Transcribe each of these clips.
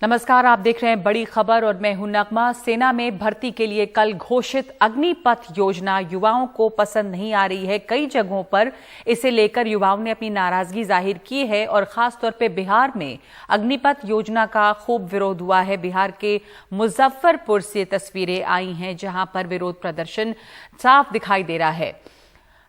नमस्कार, आप देख रहे हैं बड़ी खबर और मैं हूं नगमा। सेना में भर्ती के लिए कल घोषित अग्निपथ योजना युवाओं को पसंद नहीं आ रही है। कई जगहों पर इसे लेकर युवाओं ने अपनी नाराजगी जाहिर की है और खासतौर पे बिहार में अग्निपथ योजना का खूब विरोध हुआ है। बिहार के मुजफ्फरपुर से तस्वीरें आई हैं जहां पर विरोध प्रदर्शन साफ दिखाई दे रहा है।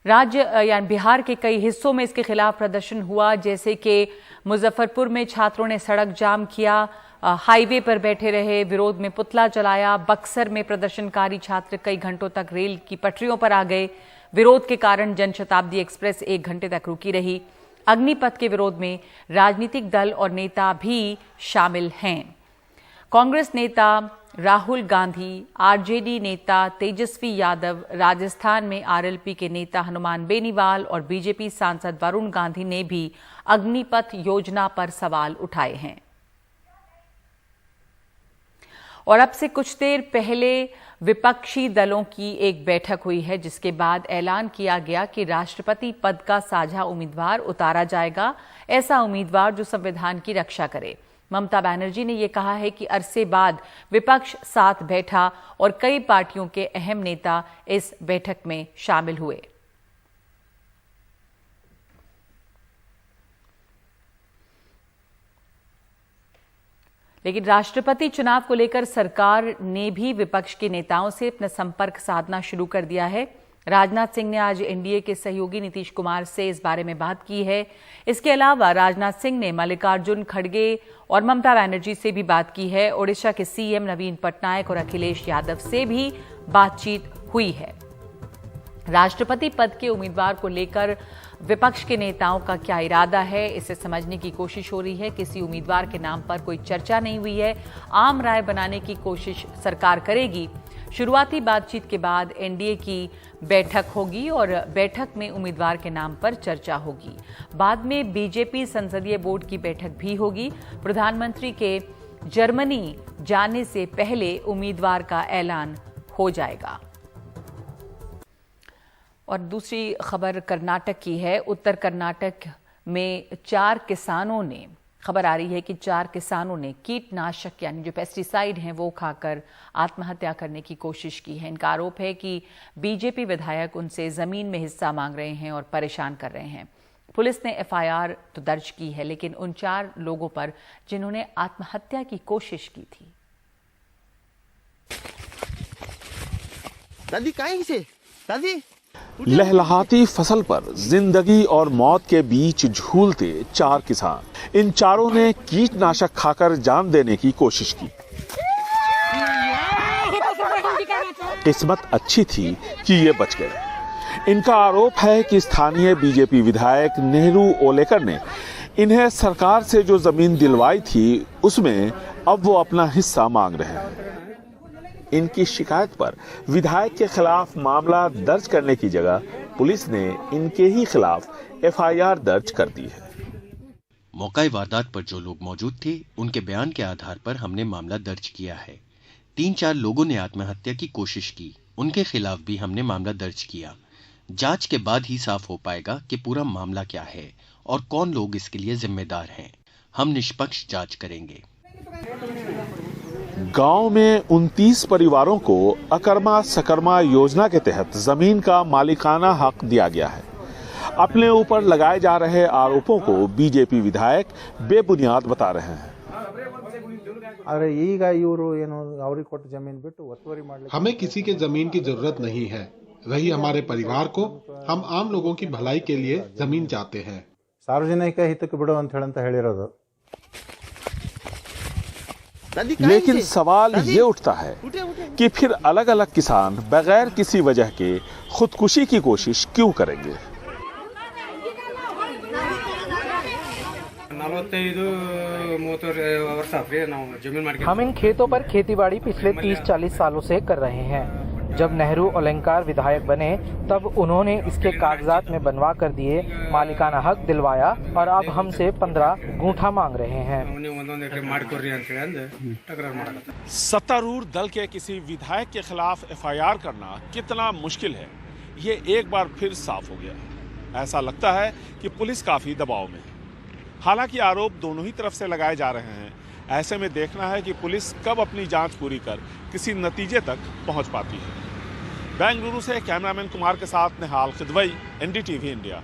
राज्य यानी बिहार के कई हिस्सों में इसके खिलाफ प्रदर्शन हुआ, जैसे कि मुजफ्फरपुर में छात्रों ने सड़क जाम किया, हाईवे पर बैठे रहे, विरोध में पुतला जलाया। बक्सर में प्रदर्शनकारी छात्र कई घंटों तक रेल की पटरियों पर आ गए। विरोध के कारण जनशताब्दी एक्सप्रेस 1 घंटे तक रुकी रही। अग्निपथ के विरोध में राजनीतिक दल और नेता भी शामिल हैं। कांग्रेस नेता राहुल गांधी, आरजेडी नेता तेजस्वी यादव, राजस्थान में आरएलपी के नेता हनुमान बेनीवाल और बीजेपी सांसद वरुण गांधी ने भी अग्निपथ योजना पर सवाल उठाए हैं। और अब से कुछ देर पहले विपक्षी दलों की एक बैठक हुई है, जिसके बाद ऐलान किया गया कि राष्ट्रपति पद का साझा उम्मीदवार उतारा जाएगा। ऐसा उम्मीदवार जो संविधान की रक्षा करे। ममता बनर्जी ने यह कहा है कि अरसे बाद विपक्ष साथ बैठा और कई पार्टियों के अहम नेता इस बैठक में शामिल हुए। लेकिन राष्ट्रपति चुनाव को लेकर सरकार ने भी विपक्ष के नेताओं से अपना संपर्क साधना शुरू कर दिया है। राजनाथ सिंह ने आज एनडीए के सहयोगी नीतीश कुमार से इस बारे में बात की है। इसके अलावा राजनाथ सिंह ने मल्लिकार्जुन खड़गे और ममता बनर्जी से भी बात की है। ओडिशा के सीएम नवीन पटनायक और अखिलेश यादव से भी बातचीत हुई है। राष्ट्रपति पद के उम्मीदवार को लेकर विपक्ष के नेताओं का क्या इरादा है, इसे समझने की कोशिश हो रही है। किसी उम्मीदवार के नाम पर कोई चर्चा नहीं हुई है। आम राय बनाने की कोशिश सरकार करेगी। शुरुआती बातचीत के बाद एनडीए की बैठक होगी और बैठक में उम्मीदवार के नाम पर चर्चा होगी। बाद में बीजेपी संसदीय बोर्ड की बैठक भी होगी। प्रधानमंत्री के जर्मनी जाने से पहले उम्मीदवार का ऐलान हो जाएगा। और दूसरी खबर कर्नाटक की है। उत्तर कर्नाटक में 4 किसानों ने, खबर आ रही है कि 4 किसानों ने कीटनाशक यानी जो पेस्टिसाइड हैं वो खाकर आत्महत्या करने की कोशिश की है। इनका आरोप है कि बीजेपी विधायक उनसे जमीन में हिस्सा मांग रहे हैं और परेशान कर रहे हैं। पुलिस ने एफआईआर तो दर्ज की है, लेकिन उन 4 लोगों पर जिन्होंने आत्महत्या की कोशिश की थी। दादी कहीं से दादी लहलहाती फसल पर जिंदगी और मौत के बीच झूलते 4 किसान, इन चारों ने कीटनाशक खाकर जान देने की कोशिश की। किस्मत अच्छी थी कि ये बच गए। इनका आरोप है कि स्थानीय बीजेपी विधायक नेहरू ओलेकर ने इन्हें सरकार से जो जमीन दिलवाई थी उसमें अब वो अपना हिस्सा मांग रहे हैं। इनकी शिकायत पर विधायक के खिलाफ मामला दर्ज करने की जगह पुलिस ने इनके ही खिलाफ एफआईआर दर्ज कर दी है। मौका वारदात पर जो लोग मौजूद थे उनके बयान के आधार पर हमने मामला दर्ज किया है। 3-4 लोगों ने आत्महत्या की कोशिश की, उनके खिलाफ भी हमने मामला दर्ज किया। जांच के बाद ही साफ हो पाएगा कि पूरा मामला क्या है और कौन लोग इसके लिए जिम्मेदार हैं। हम निष्पक्ष जांच करेंगे। गांव में 29 परिवारों को अकर्मा सकर्मा योजना के तहत जमीन का मालिकाना हक दिया गया है। अपने ऊपर लगाए जा रहे आरोपों को बीजेपी विधायक बेबुनियाद बता रहे हैं। हमें किसी के जमीन की जरूरत नहीं है, रही हमारे परिवार को। हम आम लोगों की भलाई के लिए जमीन चाहते हैं। सार्वजनिक हितಕ್ಕೆ ಬಿಡು ಅಂತ ಹೇಳಂತ ಹೇಳಿರೋದು। लेकिन सवाल ये उठता है कि फिर अलग अलग किसान बगैर किसी वजह के खुदकुशी की कोशिश क्यों करेंगे। हम इन खेतों पर खेतीबाड़ी पिछले 30-40 सालों से कर रहे हैं। जब नेहरू ओलेकर विधायक बने तब उन्होंने इसके कागजात में बनवा कर दिए, मालिकाना हक दिलवाया और अब हमसे 15 गुंठा मांग रहे हैं। सत्तारूढ़ दल के किसी विधायक के खिलाफ एफआईआर करना कितना मुश्किल है, ये एक बार फिर साफ हो गया। ऐसा लगता है कि पुलिस काफी दबाव में है। हालांकि आरोप दोनों ही तरफ से लगाए जा रहे हैं, ऐसे में देखना है कि पुलिस कब अपनी जांच पूरी कर किसी नतीजे तक पहुंच पाती है। बेंगलुरु से कैमरामैन कुमार के साथ निहाल खिदवई, एनडीटीवी इंडिया।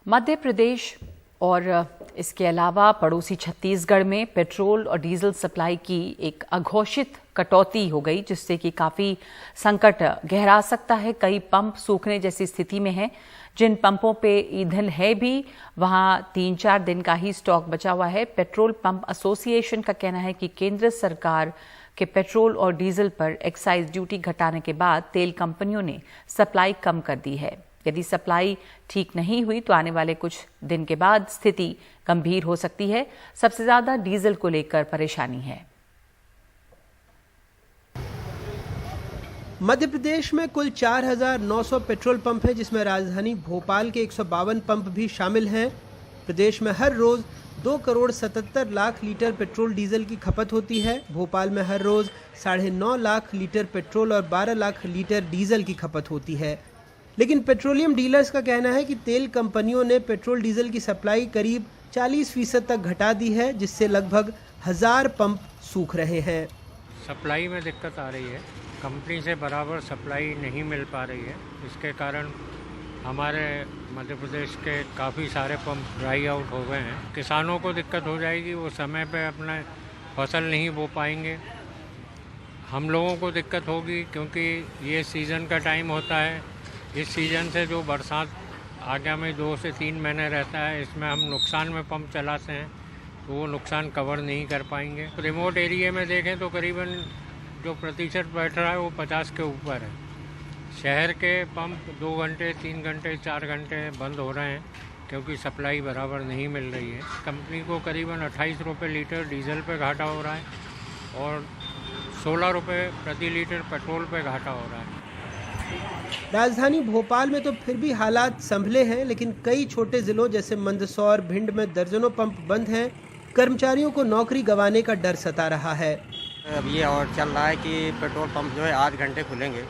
मध्य प्रदेश और इसके अलावा पड़ोसी छत्तीसगढ़ में पेट्रोल और डीजल सप्लाई की एक अघोषित कटौती हो गई, जिससे कि काफी संकट गहरा सकता है। कई पंप सूखने जैसी स्थिति में हैं। जिन पंपों पे ईंधन है भी वहां 3-4 दिन का ही स्टॉक बचा हुआ है। पेट्रोल पंप एसोसिएशन का कहना है कि केंद्र सरकार के पेट्रोल और डीजल पर एक्साइज ड्यूटी घटाने के बाद तेल कंपनियों ने सप्लाई कम कर दी है। यदि सप्लाई ठीक नहीं हुई तो आने वाले कुछ दिन के बाद स्थिति गंभीर हो सकती है। सबसे ज्यादा डीजल को लेकर परेशानी है। मध्य प्रदेश में कुल 4,900 पेट्रोल पंप हैं, जिसमें राजधानी भोपाल के 152 पंप भी शामिल हैं। प्रदेश में हर रोज 2,77 लाख लीटर पेट्रोल डीजल की खपत होती है। भोपाल में हर रोज 9.5 लाख लीटर पेट्रोल और 12 लाख लीटर डीजल की खपत होती है। लेकिन पेट्रोलियम डीलर्स का कहना है कि तेल कंपनियों ने पेट्रोल डीजल की सप्लाई करीब 40% तक घटा दी है, जिससे लगभग 1000 पंप सूख रहे हैं। सप्लाई में दिक्कत आ रही है, कंपनी से बराबर सप्लाई नहीं मिल पा रही है। इसके कारण हमारे मध्य प्रदेश के काफ़ी सारे पंप ड्राई आउट हो गए हैं। किसानों को दिक्कत हो जाएगी, वो समय पे अपना फसल नहीं बो पाएंगे। हम लोगों को दिक्कत होगी क्योंकि ये सीज़न का टाइम होता है। इस सीज़न से जो बरसात आगामी 2 से 3 महीने रहता है, इसमें हम नुकसान में पंप चलाते हैं तो वो नुकसान कवर नहीं कर पाएंगे। रिमोट एरिया में देखें तो करीबन जो प्रतिशत बैठ रहा है वो 50 के ऊपर है। शहर के पंप 2 घंटे, 3 घंटे, 4 घंटे बंद हो रहे हैं क्योंकि सप्लाई बराबर नहीं मिल रही है। कंपनी को करीबन 28 रुपये लीटर डीजल पे घाटा हो रहा है और 16 रुपये प्रति लीटर पेट्रोल पे घाटा हो रहा है। राजधानी भोपाल में तो फिर भी हालात संभले हैं, लेकिन कई छोटे जिलों जैसे मंदसौर, भिंड में दर्जनों पंप बंद हैं। कर्मचारियों को नौकरी गंवाने का डर सता रहा है। अब ये और चल रहा है कि पेट्रोल पंप जो है 8 घंटे खुलेंगे,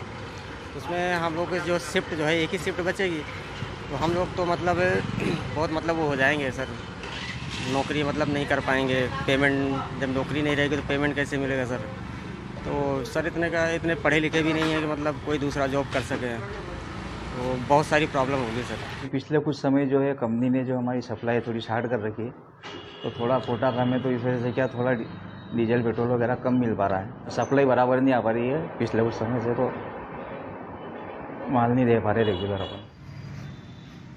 उसमें हम लोग की जो शिफ्ट जो है एक ही शिफ्ट बचेगी, तो हम लोग तो मतलब बहुत वो हो जाएंगे सर। नौकरी मतलब नहीं कर पाएंगे। पेमेंट जब नौकरी नहीं रहेगी तो पेमेंट कैसे मिलेगा सर? तो सर इतने पढ़े लिखे भी नहीं है कि मतलब कोई दूसरा जॉब कर सके, तो बहुत सारी प्रॉब्लम होगी सर। पिछले कुछ समय जो है कंपनी ने जो हमारी सप्लाई थोड़ी शार्ट कर रखी है, तो थोड़ा कोटा कम है, तो इस वजह से क्या थोड़ा डीजल पेट्रोल वगैरह कम मिल पा रहा है। सप्लाई बराबर नहीं आ पा रही है पिछले कुछ समय से, तो माल नहीं दे पा रहे रेगुलर अपन।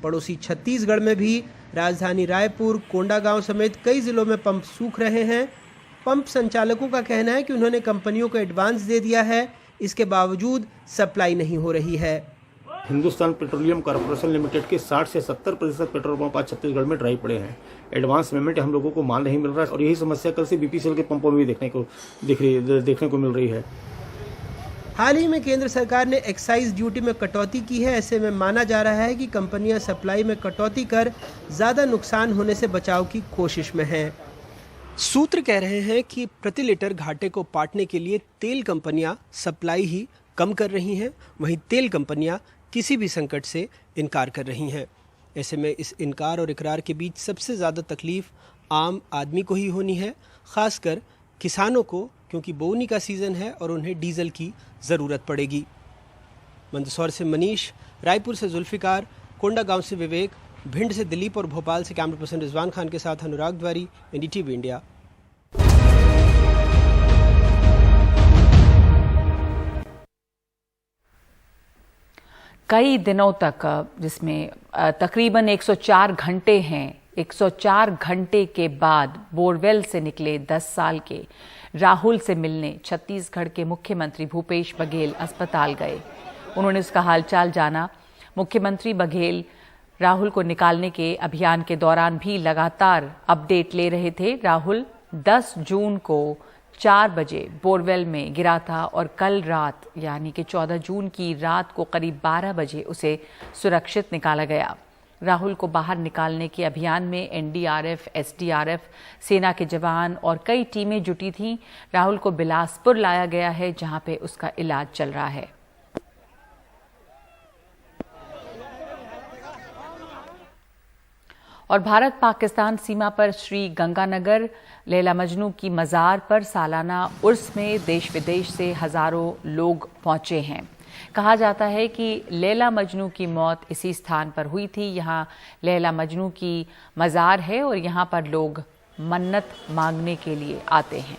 पड़ोसी छत्तीसगढ़ में भी राजधानी रायपुर, कोंडागांव समेत कई जिलों में पंप सूख रहे हैं। पंप संचालकों का कहना है कि उन्होंने कंपनियों को एडवांस दे दिया है, इसके बावजूद सप्लाई नहीं हो रही है। हिंदुस्तान पेट्रोलियम कॉर्पोरेशन लिमिटेड के 60 से 70% पेट्रोल पंप आज छत्तीसगढ़ में ड्राई पड़े हैं। एडवांस पेमेंट हम लोगों को माल नहीं मिल रहा है और यही समस्या कल से बीपीसीएल के पंपों में भी देखने को मिल रही है। हाल ही में केंद्र सरकार ने एक्साइज ड्यूटी में कटौती की है। ऐसे में माना जा रहा है कि कंपनियां सप्लाई में कटौती कर ज्यादा नुकसान होने से बचाव की कोशिश में हैं। सूत्र कह रहे हैं कि प्रति लीटर घाटे को पाटने के लिए तेल कंपनियां सप्लाई ही कम कर रही हैं, वहीं तेल कंपनियां किसी भी संकट से इनकार कर रही हैं। ऐसे में इस इनकार और इकरार के बीच सबसे ज़्यादा तकलीफ आम आदमी को ही होनी है, खासकर किसानों को, क्योंकि बोवनी का सीज़न है और उन्हें डीजल की ज़रूरत पड़ेगी। मंदसौर से मनीष, रायपुर से जुल्फिकार, कोंडागांव से विवेक, भिंड से दिलीप और भोपाल से कैमरा पर्सन रिजवान खान के साथ अनुराग द्वारी, एनडीटीवी इंडिया। कई दिनों तक, जिसमें तकरीबन 104 घंटे हैं, 104 घंटे के बाद बोरवेल से निकले 10 साल के राहुल से मिलने छत्तीसगढ़ के मुख्यमंत्री भूपेश बघेल अस्पताल गए। उन्होंने उसका हालचाल जाना। मुख्यमंत्री बघेल राहुल को निकालने के अभियान के दौरान भी लगातार अपडेट ले रहे थे। राहुल 10 जून को 4 बजे बोरवेल में गिरा था और कल रात यानी कि 14 जून की रात को करीब 12 बजे उसे सुरक्षित निकाला गया। राहुल को बाहर निकालने के अभियान में एनडीआरएफ, एसडीआरएफ, सेना के जवान और कई टीमें जुटी थीं। राहुल को बिलासपुर लाया गया है, जहां पे उसका इलाज चल रहा है। और भारत पाकिस्तान सीमा पर श्री गंगानगर लैला मजनू की मज़ार पर सालाना उर्स में देश विदेश से हज़ारों लोग पहुंचे हैं। कहा जाता है कि लैला मजनू की मौत इसी स्थान पर हुई थी। यहाँ लैला मजनू की मज़ार है और यहाँ पर लोग मन्नत मांगने के लिए आते हैं।